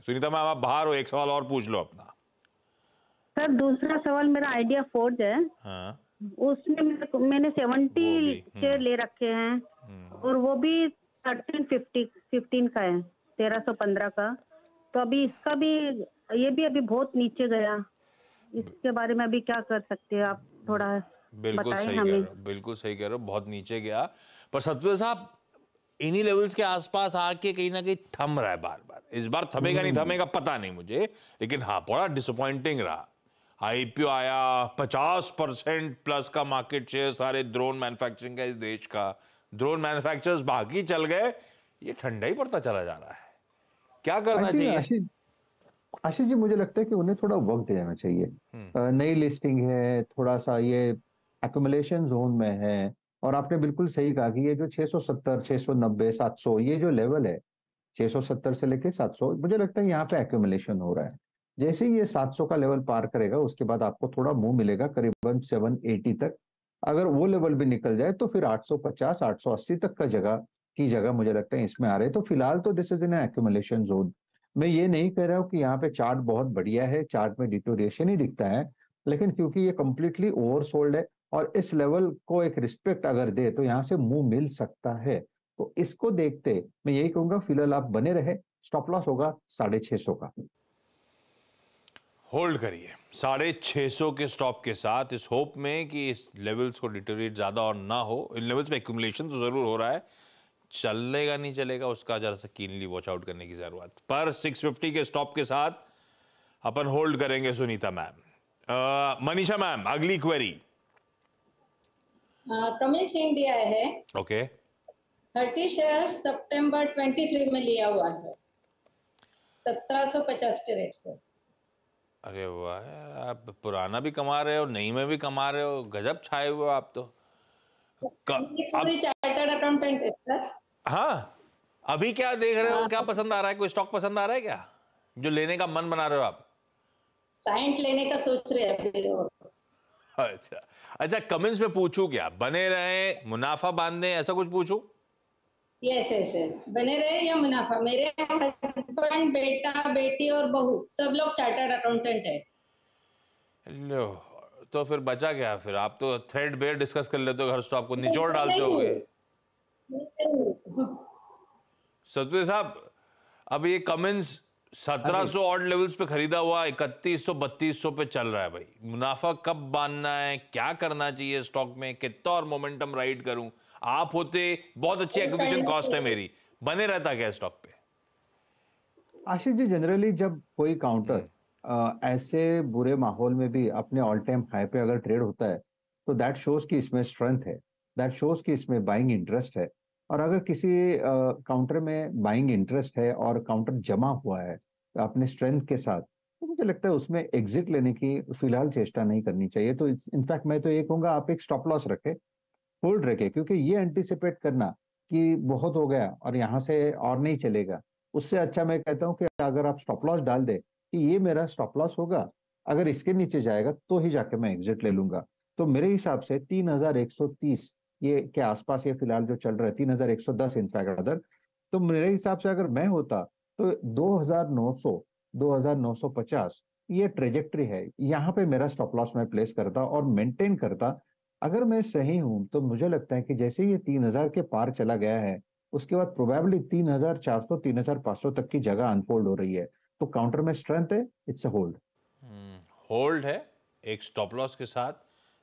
Sunita ma'am आप बाहर हो, एक सवाल और पूछ लो अपना। सर दूसरा सवाल मेरा आइडिया फोर्ज है। हाँ उसमें मैंने 70 शेयर ले रखे हैं और वो भी 1315 का है, 1315 का। तो अभी इसका भी, ये भी अभी बहुत नीचे गया, इसके बारे में अभी क्या कर सकते हैं आप, थोड़ा बिल्कुल बताएं सही कह हमें। रहे हो, बिल्कुल सही कह रहे हो, बहुत नीचे गया। पर सतवेद साहब इन्हीं लेवल्स के आसपास आके कहीं ना कहीं थम रहा है बार बार। इस बार थमेगा नहीं थमेगा पता नहीं मुझे, लेकिन हाँ बड़ा डिसअपॉइंटिंग रहा। आईपीओ आया, 50% प्लस का मार्केट शेयर सारे ड्रोन मैन्युफैक्चरिंग का इस देश का, ड्रोन मैन्युफैक्चरर्स बाकी चल गए, ये ठंडा ही पड़ता चला जा रहा है। क्या करना चाहिए? आशीष जी मुझे लगता है कि उन्हें थोड़ा वक्त देना चाहिए। नई लिस्टिंग है, थोड़ा सा ये एक्युमुलेशन जोन में है, और आपने बिल्कुल सही कहा कि ये जो 670, 690, 700 ये जो लेवल है, 670 से लेके 700, मुझे लगता है यहाँ पे एक्युमुलेशन हो रहा है। जैसे ही ये 700 का लेवल पार करेगा उसके बाद आपको थोड़ा मुंह मिलेगा करीबन 780 तक। अगर वो लेवल भी निकल जाए तो फिर 850, 880 तक का जगह मुझे लगता है इसमें आ रहे हैं। तो फिलहाल तो this is in accumulation zone. मैं ये नहीं कह रहा हूँ कि यहाँ पे चार्ट बहुत बढ़िया है, चार्ट में डिटोरिएशन ही दिखता है, लेकिन क्योंकि ये कंप्लीटली ओवरसोल्ड है और इस लेवल को एक रिस्पेक्ट अगर दे तो यहाँ से मुंह मिल सकता है। तो इसको देखते मैं यही कहूंगा फिलहाल आप बने रहे, स्टॉप लॉस होगा 650 का। होल्ड करिए 650 के स्टॉप के साथ, इस होप में कि इस लेवल्स को डिटोरिएट ज्यादा और ना हो। इन लेवल्स पे एक्यूमुलेशन तो जरूर हो रहा है, चलेगा नहीं चलेगा उसका जरा सा कीनली वॉच आउट करने की जरूरत। पर 650 के स्टॉप के साथ अपन होल्ड करेंगे सुनीता मैम। मनीषा मैम अगली क्वेरी। कमिंस इंडिया है, ओके 30 शेयर सितंबर 23 में लिया हुआ है 1750 के रेट से। अरे वाह, आप पुराना भी कमा रहे हो, नई में भी कमा रहे हो, गजब छाए हुए आप तो। पूरी चार्टर्ड अकाउंटेंट है सर। हाँ अभी क्या देख रहे हो, क्या पसंद आ रहा है, कोई स्टॉक पसंद आ रहा है क्या जो लेने का मन बना रहे हो आप? साइंट लेने का सोच रहे हैं अभी। अच्छा कमेंट्स में पूछूं क्या, बने रहे मुनाफा बांधे, ऐसा कुछ पूछूं? यस यस यस, बने रहे या मुनाफा। मेरे हस्बैंड, बेटा, बेटी और बहू सब लोग चार्टर्ड अकाउंटेंट है। लो तो फिर बचा क्या, फिर आप तो थ्रेड बेयर डिस्कस कर लेते हो, हर स्टॉक को निचोड़ डालते होगे। सतवेद साहब अब ये कमेंट्स 1700 ऑड लेवल्स पे खरीदा हुआ 3100 3200 पे चल रहा है भाई, मुनाफा कब बांधना है, क्या करना चाहिए स्टॉक में, कितना और मोमेंटम राइड करूं? आप होते बहुत अच्छी एक्विजिशन कॉस्ट है मेरी, बने रहता क्या स्टॉक पे? आशीष जी जनरली जब कोई काउंटर ऐसे बुरे माहौल में भी अपने ऑल टाइम हाई पे अगर ट्रेड होता है तो दैट शोज कि इसमें स्ट्रेंथ है, दैट शोज कि इसमें बाइंग इंटरेस्ट है। और अगर किसी काउंटर में बाइंग इंटरेस्ट है और काउंटर जमा हुआ है अपने स्ट्रेंथ के साथ, तो मुझे लगता है उसमें एग्जिट लेने की फिलहाल चेष्टा नहीं करनी चाहिए। तो इनफैक्ट मैं तो ये कहूंगा आप एक स्टॉप लॉस रखें, होल्ड रखें, क्योंकि ये एंटिसिपेट करना कि बहुत हो गया और यहाँ से और नहीं चलेगा, उससे अच्छा मैं कहता हूँ कि अगर आप स्टॉप लॉस डाल दे कि ये मेरा स्टॉप लॉस होगा, अगर इसके नीचे जाएगा तो ही जाके मैं एग्जिट ले लूंगा। तो मेरे हिसाब से 3130 ये के आसपास ये फिलहाल जो चल रहा है, 3110 इनफैक्ट अदर, तो मेरे हिसाब से अगर मैं होता तो 2900, 2950 ये ट्रेजेक्ट्री है, यहाँ पे मेरा स्टॉप लॉस मैं प्लेस करता और मेंटेन करता। अगर मैं सही हूं तो मुझे लगता है कि जैसे ये 3000 के पार चला गया है उसके बाद प्रोबेबली 3400, 3500 तक की जगह अनफोल्ड हो रही है। तो काउंटर में स्ट्रेंथ है, इट्स अ होल्ड। होल्ड है एक स्टॉप लॉस के साथ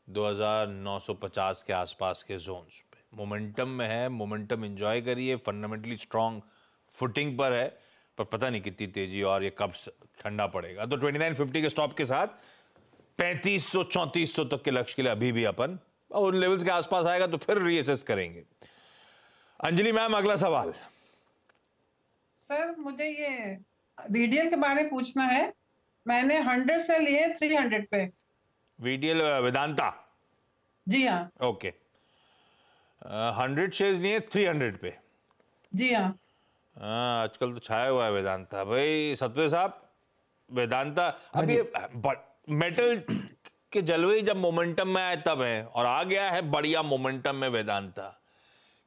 2950 के आसपास के जोन्स पे, मोमेंटम में है, मोमेंटम एंजॉय करिए, फंडामेंटली स्ट्रांग फुटिंग पर है, पर पता नहीं कितनी तेजी और ये कब ठंडा पड़ेगा। तो 2950 के स्टॉप के साथ 3500 3400 तक के लक्ष्य के लिए अभी भी अपन उन लेवल्स के आसपास आएगा तो फिर रीअसेस करेंगे। अंजलि मैम अगला सवाल। सर मुझे ये वीडीएल के बारे में पूछना है, मैंने 100 से लिए 300 पे। वीडीएल वेदांता? जी हाँ। ओके 100 शेयर्स लिए 300 पे? जी हाँ। आजकल तो छाया हुआ है वेदांता भाई। सतवेद साहब वेदांता अभी मेटल के जलवे जब मोमेंटम में आए तब है, और आ गया है बढ़िया मोमेंटम में वेदांता।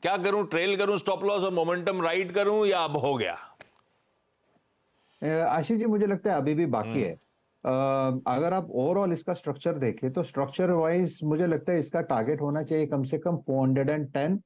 क्या करूं, ट्रेल करूं स्टॉप लॉस और मोमेंटम राइड करूं, या अब हो गया? आशीष जी मुझे लगता है अभी भी बाकी है। अगर आप ओवरऑल इसका स्ट्रक्चर देखें तो स्ट्रक्चर वाइज मुझे लगता है इसका टारगेट होना चाहिए कम से कम 410।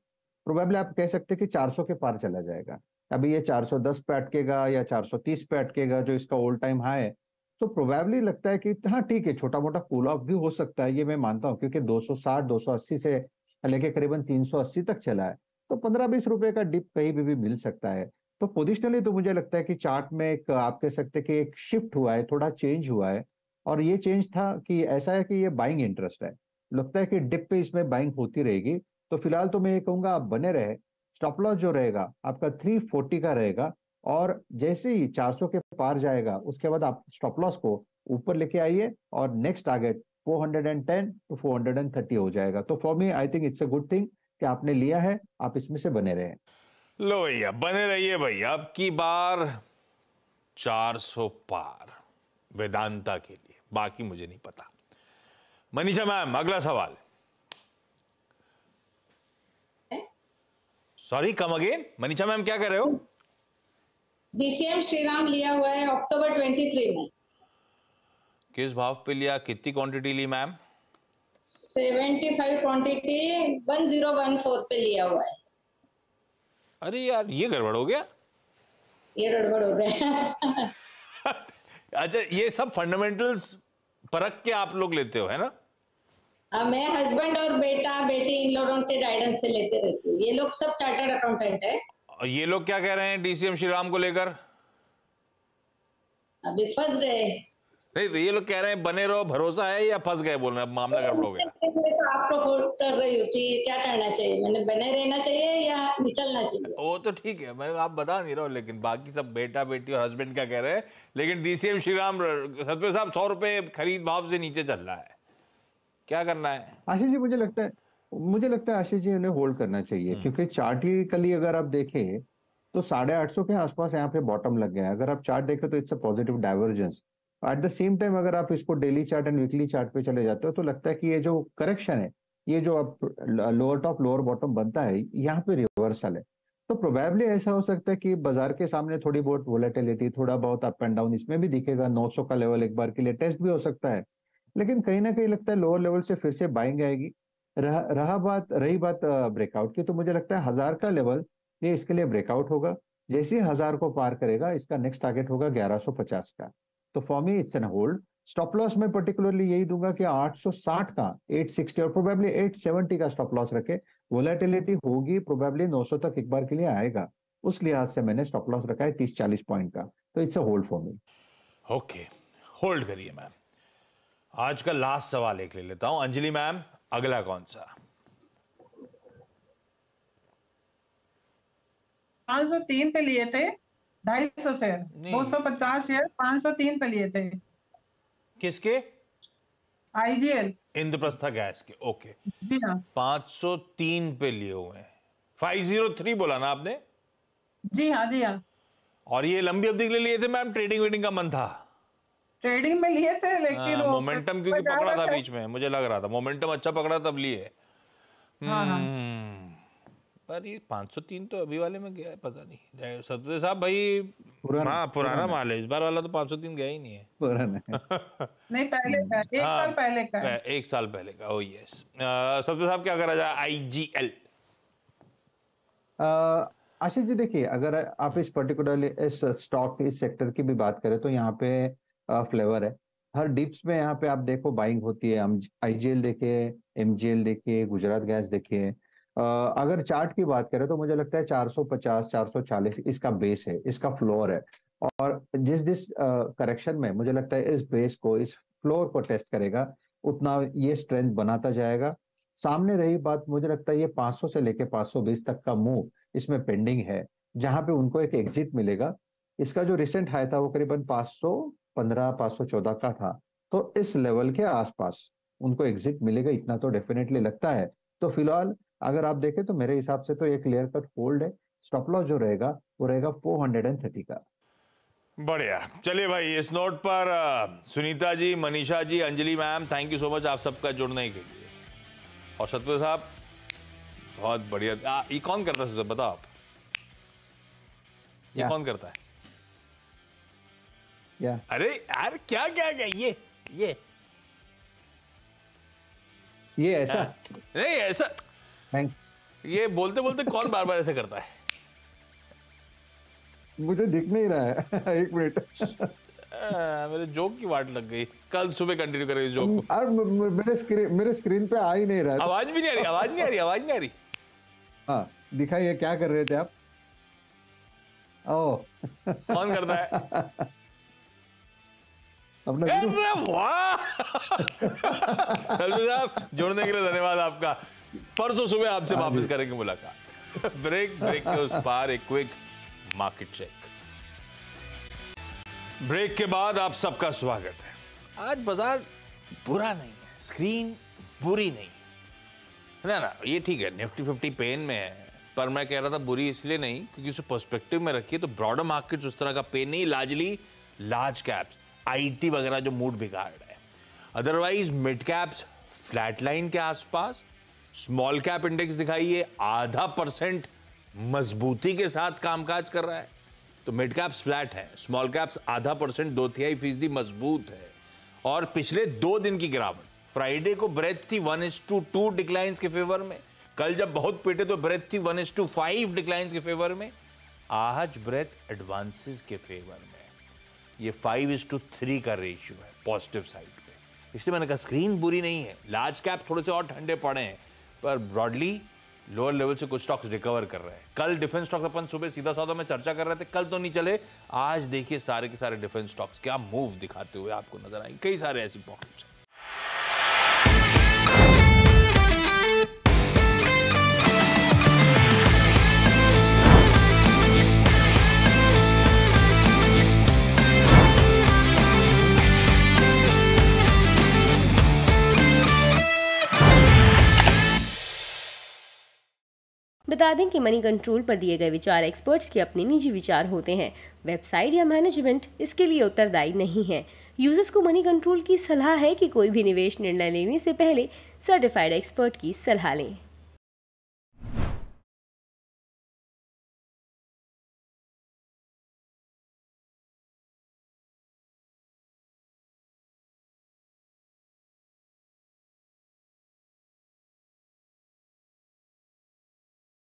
प्रोबेबली आप कह सकते हैं कि 400 के पार चला जाएगा। अभी ये 410 पे अटकेगा या 430 पे अटकेगा जो इसका ऑल टाइम हाई है। तो प्रोबेबली लगता है कि हाँ ठीक है, छोटा मोटा कूल ऑफ भी हो सकता है, ये मैं मानता हूँ, क्योंकि 260 280 से लेके करीबन 380 तक चला है। तो 15-20 रुपए का डिप कहीं भी मिल सकता है। तो पोजिशनली तो मुझे लगता है कि चार्ट में एक आप कह सकते हैं कि एक शिफ्ट हुआ है, थोड़ा चेंज हुआ है। और ये चेंज था कि ऐसा है कि ये बाइंग इंटरेस्ट है, लगता है कि डिप पे इसमें बाइंग होती रहेगी। तो फिलहाल तो मैं ये कहूंगा आप बने रहे। स्टॉप लॉस जो रहेगा आपका 340 का रहेगा, और जैसे ही 400 के पार जाएगा उसके बाद आप स्टॉप लॉस को ऊपर लेके आइए और नेक्स्ट टारगेट 410 टू 430 हो जाएगा। तो for me I think it's a good thing कि आपने लिया है, आप इसमें से बने रहे। लो भैया बने रहिए भैया, अब की बार 400 पार वेदांता के लिए, बाकी मुझे नहीं पता। मनीषा मैम अगला सवाल। Sorry come again, Manisha ma'am क्या कर रहे हो? डीसीएम श्रीराम लिया हुआ है अक्टूबर 23 में। किस भाव पे लिया, कितनी क्वांटिटी ली मैम? 75 क्वांटिटी 1014 पे लिया हुआ है। अरे यार ये गड़बड़ हो गया। ये गड़बड़ हो गया। अच्छा ये सब फंडामेंटल्स परख के आप लोग लेते हो है ना? मैं हस्बैंड और बेटा बेटी इन लोगों के गाइडेंस से लेते रहती हूँ। ये लोग सब चार्टर्ड अकाउंटेंट है। और ये लोग क्या कह रहे हैं डीसीएम श्रीराम को लेकर? अभी फंस गए। नहीं तो ये लोग कह रहे हैं बने रहो, भरोसा है, या फंस गए बोल रहे हैं, अब मामला गड़बड़ हो गया? तो आपको फोन कर रही हूँ कि क्या करना चाहिए, मैंने बने रहना चाहिए या निकलना चाहिए? वो तो ठीक है, मैं आप बता नहीं रहा हूँ, लेकिन बाकी सब बेटा बेटी और हस्बैंड क्या कह रहे हैं। लेकिन डीसीएम श्रीराम सतपाल साहब 100 रुपए खरीद भाव से नीचे चल रहा है, क्या करना है? आशीष जी मुझे लगता है आशीष जी उन्हें होल्ड करना चाहिए, क्योंकि चार्टिकली अगर आप देखें तो 850 के आसपास यहाँ पे बॉटम लग गया है। अगर आप चार्ट देखें तो it's a positive divergence. At the same time अगर आप इसको daily chart and weekly chart पे चले जाते हो तो लगता है कि ये जो करेक्शन है, ये जो अब लोअर टॉप लोअर बॉटम बनता है, यहाँ पे रिवर्सल है। तो प्रोबेबली ऐसा हो सकता है कि बाजार के सामने थोड़ी बहुत वोलेटिलिटी, थोड़ा बहुत अप एंड डाउन इसमें भी दिखेगा। 900 का लेवल एक बार के लिए टेस्ट भी हो सकता है, लेकिन कहीं ना कहीं लगता है लोअर लेवल से फिर से बाइंग आएगी। रही बात ब्रेकआउट की, तो मुझे लगता है 1000 का लेवल ये इसके लिए ब्रेकआउट होगा। जैसे ही 1000 को पार करेगा इसका नेक्स्ट टारगेट होगा 1150 का। तो for me it's an hold. Stop loss में पर्टिकुलरली यही दूंगा कि 860 का 860 और प्रोबेबली 870 का स्टॉप लॉस रखे। वोलेटिलिटी होगी, प्रोबेबली 900 तक एक बार के लिए आएगा, उस लिहाज से मैंने स्टॉप लॉस रखा है 30-40 पॉइंट का। तो it's a hold for me. Okay hold करिए मैम। आज का लास्ट सवाल एक ले लेता हूं। अंजलि मैम अगला कौन सा? 503 पे लिए थे 250 शेयर, 250 शेयर 503 पे लिए थे। किसके? आईजीएल इंद्रप्रस्था गैस के। ओके जी हाँ 503 पे लिए हुए हैं। 503 बोला ना आपने? जी हाँ जी हाँ। और ये लंबी अवधि के लिए लिए थे मैम? ट्रेडिंग वेडिंग का मन था? ट्रेडिंग में लिए थे लेकिन वो मोमेंटम क्योंकि पकड़ा था बीच में, मुझे लग रहा था मोमेंटम अच्छा पकड़ा तब लिए। हाँ। पर ये 503 तो अभी वाले में गया है, पता नहीं सतपाल साहब भाई। पुराना माल है, इस बार वाला तो 503 गया ही नहीं है। पुराना नहीं पहले का, एक साल पहले का है। एक साल पहले का। ओ यस। सतपाल साहब क्या करा जाए आईजीएल? आशीष जी देखिए, अगर आप इस पर्टिकुलरली इस स्टॉक इस सेक्टर की भी बात करें तो यहाँ पे फ्लेवर है। हर डिप्स में यहाँ पे आप देखो बाइंग होती है। हम आईजीएल देखिए, एमजीएल देखिए, गुजरात गैस देखिए। अगर चार्ट की बात करें तो मुझे लगता है 450 440 इसका बेस है, इसका फ्लोर है। और जिस करेक्शन में मुझे लगता है इस बेस को, इस फ्लोर को टेस्ट करेगा, उतना ये स्ट्रेंथ बनाता जाएगा। सामने रही बात, मुझे लगता है ये 500 से लेके 520 तक का मूव इसमें पेंडिंग है, जहां पे उनको एक एग्जिट मिलेगा। इसका जो रिसेंट हाई था वो करीबन 515 514 का था। तो इस लेवल के आसपास उनको एग्जिट मिलेगा, इतना तो डेफिनेटली लगता है। तो फिलहाल अगर आप देखें तो मेरे हिसाब से तो एक क्लियर कट होल्ड है। स्टॉप लॉस जो रहेगा वो रहेगा 430 का। बढ़िया। चलिए भाई इस नोट पर Sunita ji, Manisha ji, Anjali ma'am, thank you so much आप सबका जुड़ने के लिए। और सतपाल साहब बहुत बढ़िया। ये कौन करता है बताओ आप? ये कौन करता है? या अरे यार क्या क्या क्या ये ऐसा नहीं ऐसा, थैंक ये बोलते बोलते कौन बार बार ऐसे करता है? मुझे दिख नहीं रहा है। एक मिनट। मेरे जोक की वाट लग गई। कल सुबह कंटिन्यू करेंगे जोक को। और मेरे स्क्रीन पे आ ही नहीं रहा है। आवाज भी नहीं आ रही, आवाज नहीं आ रही, आवाज नहीं आ रही। हाँ दिखाइए क्या कर रहे थे आप? ओह कौन करता है? अपना अरे वाह सल्लू साहब, जुड़ने के लिए धन्यवाद आपका। परसों सुबह आपसे वापस करेंगे मुलाकात। ब्रेक के उस पार एक क्विक मार्केट चेक। ब्रेक के बाद आप सबका स्वागत है। आज बाजार बुरा नहीं है, स्क्रीन बुरी नहीं है ना, ये ठीक है। निफ्टी 50 पेन में है, पर मैं कह रहा था बुरी इसलिए नहीं क्योंकि उसे पर्सपेक्टिव में रखिए तो ब्रॉडर मार्केट उस तरह का पेन नहीं, लार्जली लार्ज कैप्स आईटी वगैरह जो मूड बिगाड़ रहे हैं। Otherwise mid caps flat line के आसपास, स्मॉल कैप इंडेक्स दिखाइए 0.5% मजबूती के साथ कामकाज कर रहा है, तो मिड कैप्स फ्लैट है, स्मॉल कैप्स 0.5% 2/3% मजबूत है। और पिछले 2 दिन की गिरावट, फ्राइडे को ब्रेथ थी 1:2 डिक्लाइंस के फेवर में, कल जब बहुत पीटे तो ब्रेथ थी 1:5 डिक्लाइंस के फेवर में, आज ब्रेथ एडवांसेस के फेवर में। ये 5:3 का रेशियो है पॉजिटिव साइड पे, इसलिए मैंने कहा स्क्रीन बुरी नहीं है। लार्ज कैप थोड़े से और ठंडे पड़े हैं, पर ब्रॉडली लोअर लेवल से कुछ स्टॉक्स रिकवर कर रहे हैं। कल डिफेंस स्टॉक्स अपन सुबह सीधा सौदा में चर्चा कर रहे थे, कल तो नहीं चले, आज देखिए सारे के सारे डिफेंस स्टॉक्स क्या मूव दिखाते हुए आपको नजर आएंगे। कई सारे ऐसी पॉकेट्स हैं। बता दें कि मनी कंट्रोल पर दिए गए विचार एक्सपर्ट्स के अपने निजी विचार होते हैं। वेबसाइट या मैनेजमेंट इसके लिए उत्तरदायी नहीं है। यूजर्स को मनी कंट्रोल की सलाह है कि कोई भी निवेश निर्णय लेने से पहले सर्टिफाइड एक्सपर्ट की सलाह लें।